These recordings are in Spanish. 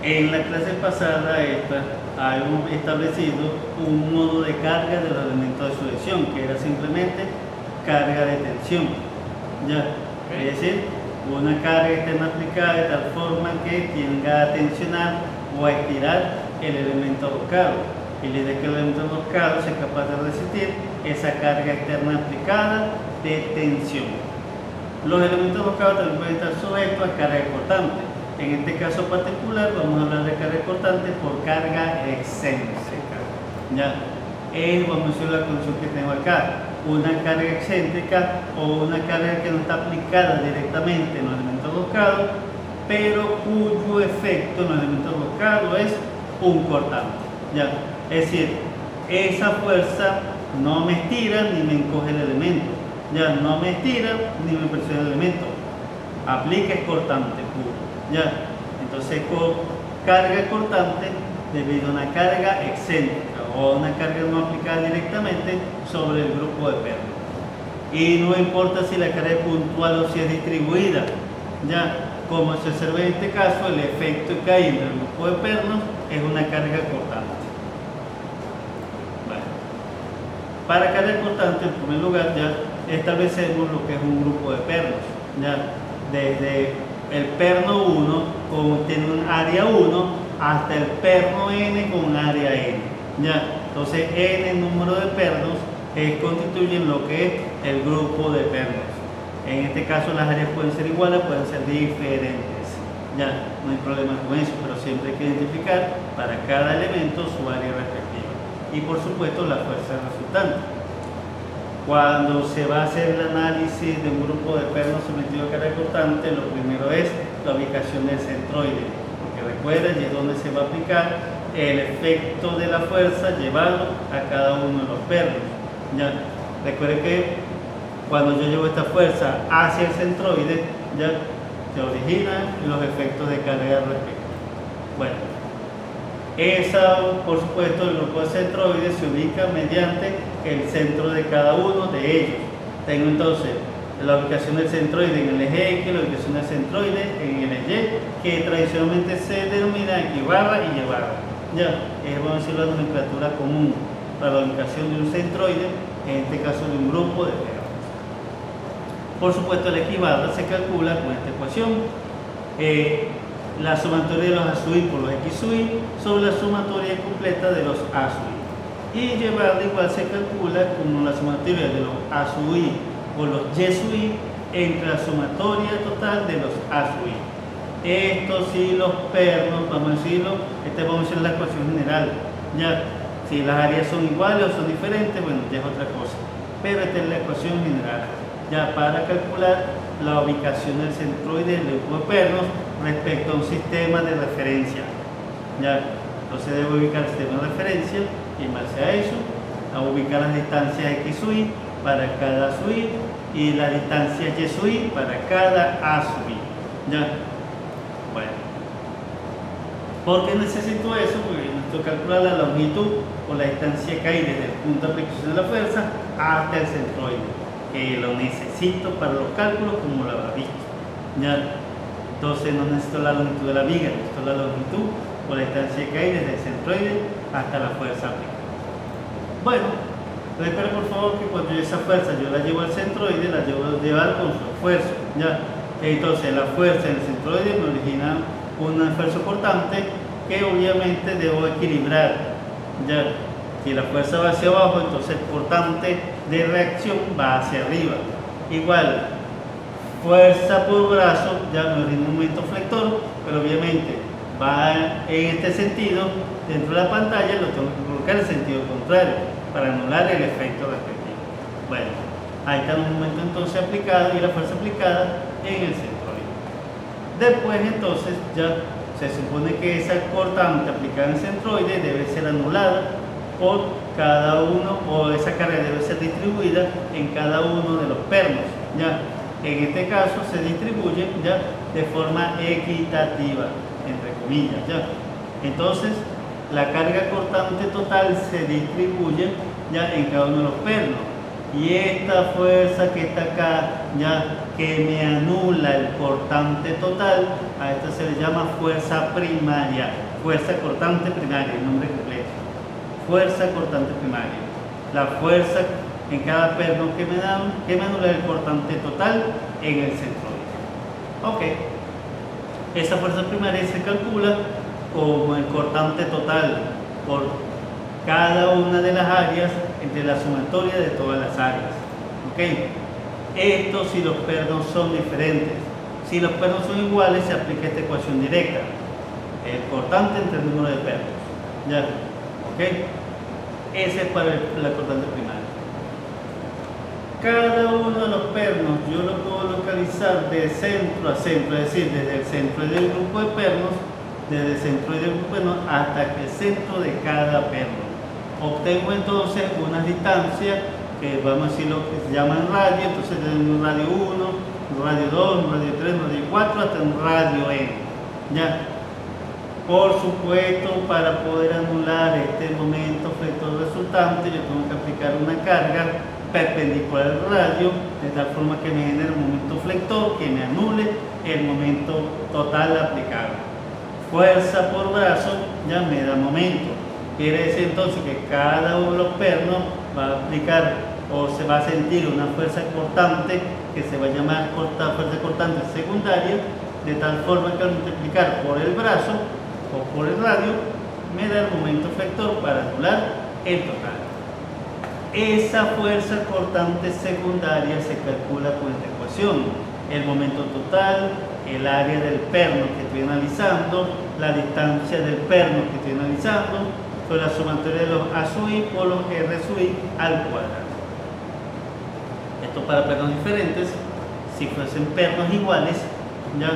En la clase pasada habíamos establecido un modo de carga de los elementos de sujeción, que era simplemente carga de tensión. ¿Ya? Es decir, una carga externa aplicada de tal forma que tienda a tensionar o a estirar el elemento alocado. Y la idea es que el elemento alocado sea capaz de resistir esa carga externa aplicada de tensión. Los elementos alocados también pueden estar sujetos a carga cortante. En este caso particular vamos a hablar de carga cortante por carga excéntrica. ¿Ya? Vamos a decir la condición que tengo acá. Una carga excéntrica o una carga que no está aplicada directamente en los elementos alocados, pero cuyo efecto en los elementos alocados es un cortante. ¿Ya? Es decir, esa fuerza no me estira ni me encoge el elemento. Ya, no me estira ni me presiona el elemento. Aplica es cortante puro. ¿Ya? Entonces, carga cortante debido a una carga excéntrica o una carga no aplicada directamente sobre el grupo de pernos. Y no importa si la carga es puntual o si es distribuida. ¿Ya? Como se observa en este caso, el efecto que hay entre el grupo de pernos es una carga cortante. Para carga cortante, en primer lugar, ya establecemos lo que es un grupo de pernos. ¿Ya? Desde el perno 1 tiene un área 1 hasta el perno n con un área n. ¿Ya? Entonces, n número de pernos constituyen lo que es el grupo de pernos. En este caso, las áreas pueden ser iguales, pueden ser diferentes. Ya, no hay problema con eso, pero siempre hay que identificar para cada elemento su área respectiva. Y por supuesto la fuerza resultante. Cuando se va a hacer el análisis de un grupo de pernos sometido a carga cortante, lo primero es la ubicación del centroide, porque recuerden, es donde se va a aplicar el efecto de la fuerza llevado a cada uno de los pernos. ¿Ya? Recuerden que cuando yo llevo esta fuerza hacia el centroide, ya se originan los efectos de carga respectiva. Bueno, por supuesto, el grupo de centroides se ubica mediante el centro de cada uno de ellos. Tengo entonces la ubicación del centroide en el eje X, la ubicación del centroide en el eje Y, que tradicionalmente se denomina X barra y Y barra. Ya, vamos a decir la nomenclatura común para la ubicación de un centroide, en este caso de un grupo de pernos. Por supuesto, el X barra se calcula con esta ecuación. La sumatoria de los A sub I por los X sub I sobre la sumatoria completa de los A sub I. Y Y barra igual se calcula como la sumatoria de los A sub I por los Y sub I entre la sumatoria total de los A sub I. Estos sí, los pernos, vamos a decirlo, vamos a decir la ecuación general. Ya, si las áreas son iguales o son diferentes, bueno, ya es otra cosa. Pero esta es la ecuación general. Ya para calcular la ubicación del centroide del grupo de pernos respecto a un sistema de referencia. ¿Ya? Entonces debo ubicar el sistema de referencia y en base a eso, a ubicar las distancias X sub I para cada sub I y la distancia Y sub I para cada A sub I. ¿Ya? Bueno. ¿Por qué necesito eso? Porque necesito calcular la longitud o la distancia que hay desde el punto de aplicación de la fuerza hasta el centroide, que lo necesito para los cálculos como lo habrá visto. ¿Ya? Entonces no necesito la longitud de la viga, necesito la longitud o la distancia que hay desde el centroide hasta la fuerza aplicada. Bueno, recuerden por favor que cuando esa fuerza yo la llevo al centroide, la llevo a llevar con su esfuerzo. ¿Ya? Entonces la fuerza en el centroide me origina un esfuerzo cortante que obviamente debo equilibrar. ¿Ya? Si la fuerza va hacia abajo, entonces el cortante de reacción va hacia arriba. Igual, fuerza por brazo, ya no es un momento flector, pero obviamente va en este sentido, dentro de la pantalla lo tengo que colocar en sentido contrario para anular el efecto respectivo. Bueno, ahí está un momento entonces aplicado y la fuerza aplicada en el centroide. Después entonces ya se supone que esa cortante aplicada en el centroide debe ser anulada por cada uno, o esa carga debe ser distribuida en cada uno de los pernos. ¿Ya? En este caso se distribuye ya de forma equitativa, entre comillas. ¿Ya? Entonces, la carga cortante total se distribuye ya en cada uno de los pernos. Y esta fuerza que está acá, ya que me anula el cortante total, a esto se le llama fuerza primaria, fuerza cortante primaria, el nombre completo, fuerza cortante primaria, la fuerza en cada perno que me anula el cortante total en el centroide. Ok, esa fuerza primaria se calcula como el cortante total por cada una de las áreas entre la sumatoria de todas las áreas. Ok, esto si los pernos son diferentes. Si los pernos son iguales, se aplica esta ecuación directa, el cortante entre el número de pernos. ¿Ya? ¿Ok? Ese es para la cortante primaria. Cada uno de los pernos yo lo puedo localizar de centro a centro, es decir, desde el centro del grupo de pernos, desde el centro del grupo de pernos hasta el centro de cada perno. Obtengo entonces una distancia que vamos a decir lo que se llama en radio, entonces tenemos un radio 1, un radio 2, un radio 3, un radio 4, hasta un radio N. ¿Ya? Por supuesto, para poder anular este momento flector resultante, yo tengo que aplicar una carga perpendicular al radio, de tal forma que me genere un momento flector que me anule el momento total aplicado. Fuerza por brazo ya me da momento. Quiere decir entonces que cada uno de los pernos va a aplicar o se va a sentir una fuerza cortante que se va a llamar fuerza cortante secundaria, de tal forma que al multiplicar por el brazo o por el radio me da el momento flector para anular el total. Esa fuerza cortante secundaria se calcula con esta ecuación: el momento total, el área del perno que estoy analizando, la distancia del perno que estoy analizando, sobre la sumatoria de los A sub i por los R sub i al cuadrado. Esto para pernos diferentes. Si fuesen pernos iguales, ya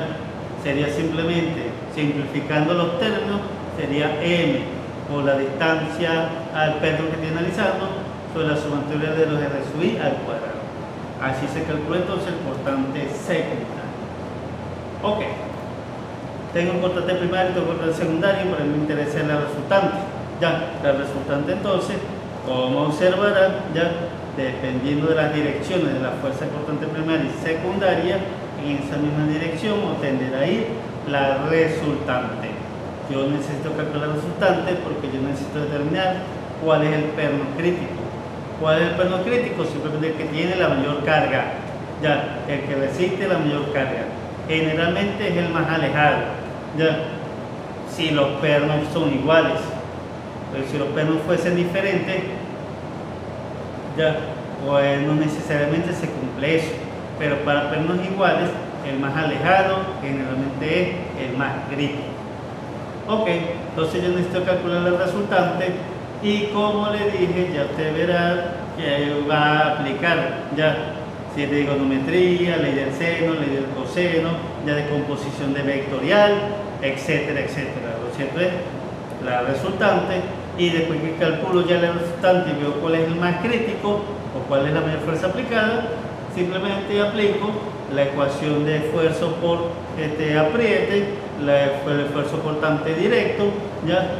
sería simplemente, simplificando los términos, sería M por la distancia al perno que estoy analizando sobre la sumatoria de los R sub i al cuadrado. Así se calcula entonces el cortante secundario. Ok, tengo un cortante primario y tengo un cortante secundario, pero me interesa la resultante. Ya, la resultante entonces, como observarán, ya dependiendo de las direcciones de la fuerza cortante primaria y secundaria, en esa misma dirección tenderá a ir la resultante. Yo necesito calcular la resultante porque yo necesito determinar cuál es el perno crítico. ¿Cuál es el perno crítico? Simplemente el que tiene la mayor carga, ya, el que resiste la mayor carga. Generalmente es el más alejado, ya, si los pernos son iguales. Pero si los pernos fuesen diferentes, ya, pues no necesariamente se cumple eso. Pero para pernos iguales, el más alejado generalmente es el más crítico. Ok, entonces yo necesito calcular la resultante y como le dije, ya usted verá que va a aplicar ya si es de trigonometría, ley del seno, ley del coseno, ya de composición de vectorial, etcétera, etcétera. Lo cierto es la resultante, y después que calculo ya la resultante y veo cuál es el más crítico o cuál es la mayor fuerza aplicada, simplemente aplico la ecuación de esfuerzo por apriete, el esfuerzo cortante directo, ¿ya?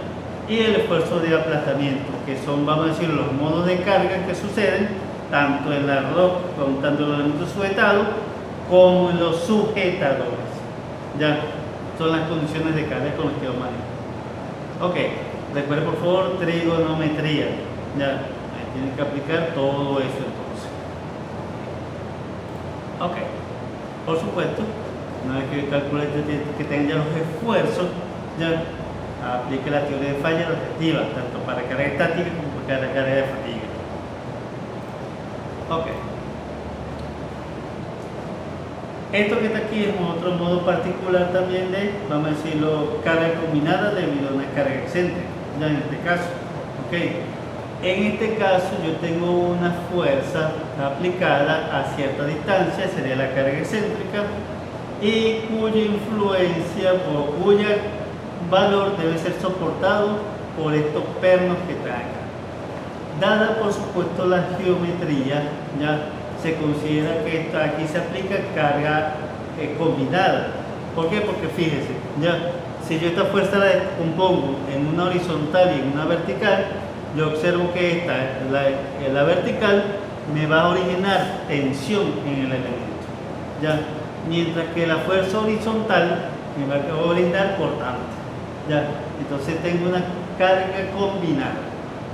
Y el esfuerzo de aplastamiento, que son, vamos a decir, los modos de carga que suceden tanto en la roca, tanto en los elementos sujetados como en los sujetadores. Ya son las condiciones de carga con las que yo manejo. Ok, recuerde por favor trigonometría. Ya, tiene que aplicar todo eso entonces. Ok, por supuesto, una vez que calcule que tenga ya los esfuerzos, ya aplique la teoría de falla relativa, tanto para carga estática como para carga de fatiga. Ok. Esto que está aquí es otro modo particular también de, vamos a decirlo, carga combinada debido a una carga excéntrica, ya en este caso. Ok. En este caso yo tengo una fuerza aplicada a cierta distancia, sería la carga excéntrica, y cuya influencia o cuyo valor debe ser soportado por estos pernos que están acá. Dada por supuesto la geometría, ya se considera que aquí se aplica carga combinada. ¿Por qué? Porque fíjese, ya, si yo esta fuerza la compongo en una horizontal y en una vertical, yo observo que esta, la vertical, me va a originar tensión en el elemento. ya, mientras que la fuerza horizontal me va a brindar cortante, ya, entonces tengo una carga combinada.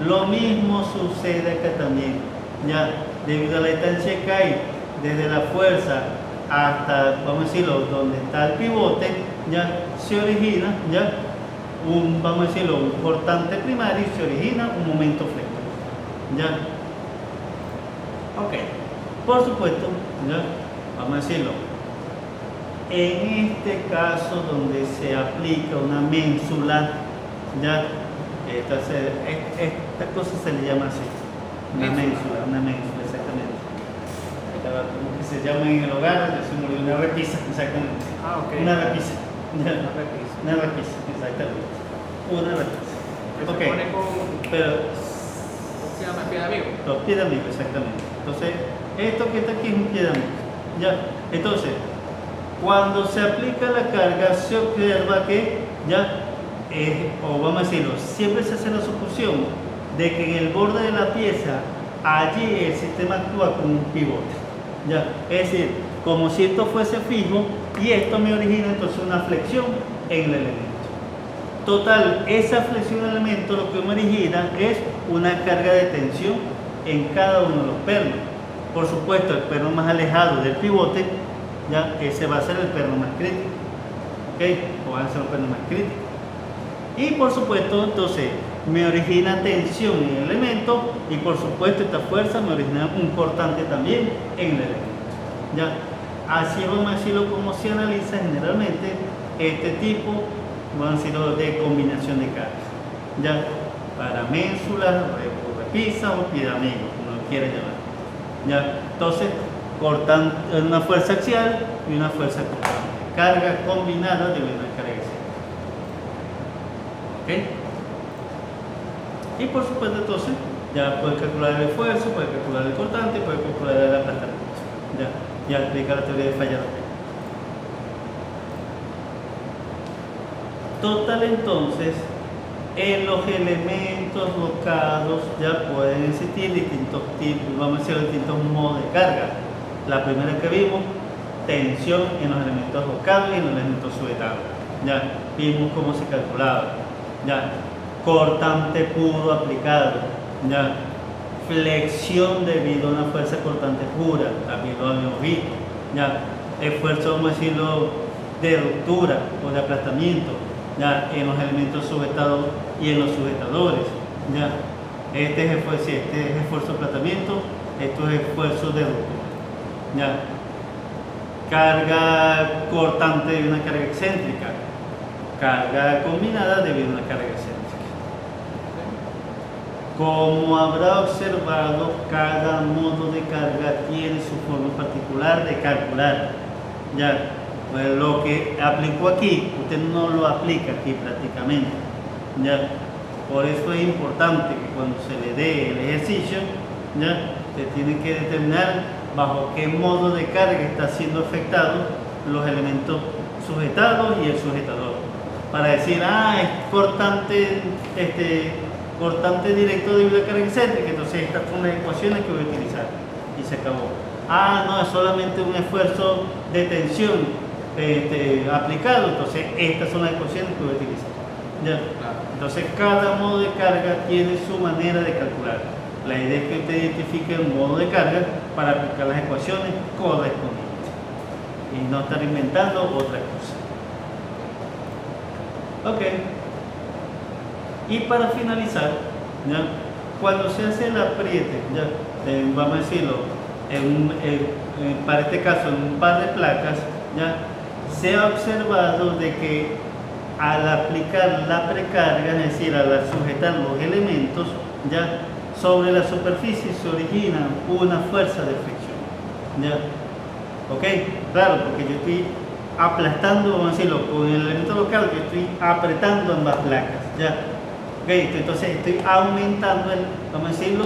Lo mismo sucede acá también, ya, debido a la distancia que hay desde la fuerza hasta, vamos a decirlo, donde está el pivote, ya se origina, ya, vamos a decirlo, un cortante primario y se origina un momento flexible, ya. Ok, por supuesto, ya, vamos a decirlo, en este caso donde se aplica una ménsula, ya, esta cosa se le llama así, una ménsula, exactamente. Como que se llama en el hogar, una repisa, exactamente. Ah, ok. Una repisa. Una repisa. Una repisa, exactamente. Una repisa. Que Ok, se pone con, pero ¿cómo se llama? Pie de amigo. los pies de amigo, exactamente. Entonces, esto que está aquí es un pie de amigo. Ya, entonces, cuando se aplica la carga, se observa que ya, o vamos a decirlo, siempre se hace la suposición de que en el borde de la pieza, allí el sistema actúa como un pivote. Ya, es decir, como si esto fuese fijo y esto me origina entonces una flexión en el elemento. Total, esa flexión del elemento lo que me origina es una carga de tensión en cada uno de los pernos. Por supuesto, el perno más alejado del pivote, ya, ese va a ser el perno más crítico. ¿Ok? O van a ser los pernos más críticos. Y por supuesto, entonces, me origina tensión en el elemento y por supuesto esta fuerza me origina un cortante también en el elemento. ¿Ya? Así vamos a decirlo como se analiza generalmente este tipo, vamos a decirlo, de combinación de cargas. ¿Ya? Para ménsulas, repisas o pie de amigo, como lo quieran llamar. ¿Ya? Entonces, cortan una fuerza axial y una fuerza cortante. Carga combinada de una carga axial. ¿Ok? Y por supuesto entonces ya puedes calcular el esfuerzo, puedes calcular el cortante, puedes calcular el aplastamiento. Ya explica la teoría de falla. Total, entonces, en los elementos locados ya pueden existir distintos tipos, vamos a decir, distintos modos de carga. La primera que vimos, tensión en los elementos locados y en los elementos sujetados. Ya vimos cómo se calculaba. Ya, cortante puro aplicado, ya, flexión debido a una fuerza cortante pura, también lo habíamos visto, ya, esfuerzo, vamos a decirlo, de ruptura o de aplastamiento, ya, en los elementos sujetados y en los sujetadores, ya, este es esfuerzo de aplastamiento, esto es esfuerzo de ruptura, ya, carga cortante de una carga excéntrica, carga combinada debido a una carga excéntrica. Como habrá observado, cada modo de carga tiene su forma particular de calcular. Ya, pues lo que aplicó aquí, usted no lo aplica aquí prácticamente. Ya, por eso es importante que cuando se le dé el ejercicio, ya, usted tiene que determinar bajo qué modo de carga está siendo afectado los elementos sujetados y el sujetador. Para decir, es cortante, cortante directo debido a carga excéntrica, entonces estas son las ecuaciones que voy a utilizar y se acabó. No, es solamente un esfuerzo de tensión aplicado, entonces estas son las ecuaciones que voy a utilizar. ¿Ya? Entonces cada modo de carga tiene su manera de calcular. La idea es que usted identifique el modo de carga para aplicar las ecuaciones correspondientes y no estar inventando otra cosa. Ok. Y para finalizar, ¿ya? Cuando se hace el apriete, ¿ya? Vamos a decirlo, para este caso en un par de placas, ¿ya? Se ha observado de que al aplicar la precarga, es decir, al sujetar los elementos, ¿ya? Sobre la superficie se origina una fuerza de fricción, ¿ya? ¿Ok? Claro, porque yo estoy aplastando, vamos a decirlo, con el elemento local, yo estoy apretando ambas placas, ¿ya? Okay, entonces estoy aumentando, vamos a decirlo,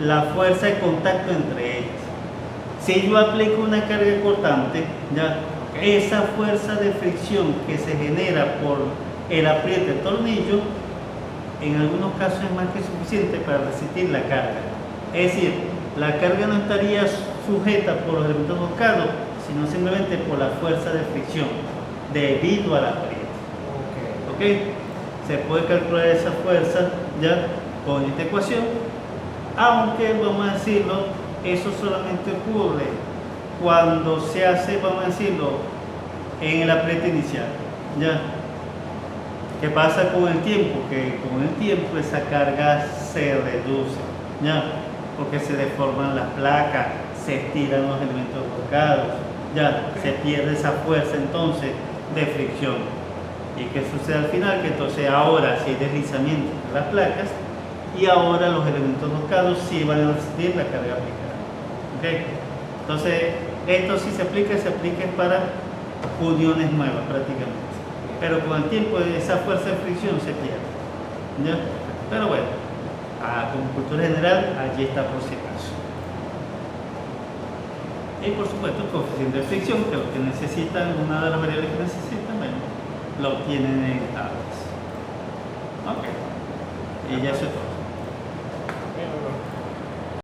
la fuerza de contacto entre ellas. Si yo aplico una carga cortante, ¿ya? Esa fuerza de fricción que se genera por el apriete del tornillo, en algunos casos es más que suficiente para resistir la carga. Es decir, la carga no estaría sujeta por los elementos locados, sino simplemente por la fuerza de fricción debido al aprieto. ¿Ok? Se puede calcular esa fuerza ya con esta ecuación, aunque vamos a decirlo, eso solamente ocurre cuando se hace, vamos a decirlo, en el aprieto inicial. ¿Ya? ¿Qué pasa con el tiempo? Que con el tiempo esa carga se reduce, ¿ya? Porque se deforman las placas, se estiran los elementos tocados, ya se pierde esa fuerza entonces de fricción. ¿Y qué sucede al final? Que entonces ahora sí hay deslizamiento de las placas y ahora los elementos tocados sí van a resistir la carga aplicada. ¿Okay? Entonces, esto sí se aplica para uniones nuevas prácticamente. Pero con el tiempo esa fuerza de fricción se pierde. ¿Ya? Pero bueno, como cultura general, allí está por si acaso. Y por supuesto el coeficiente de fricción, que lo que necesitan, una de las variables que necesitan, bueno, lo obtienen en tablas. Ok. Y ya eso es todo.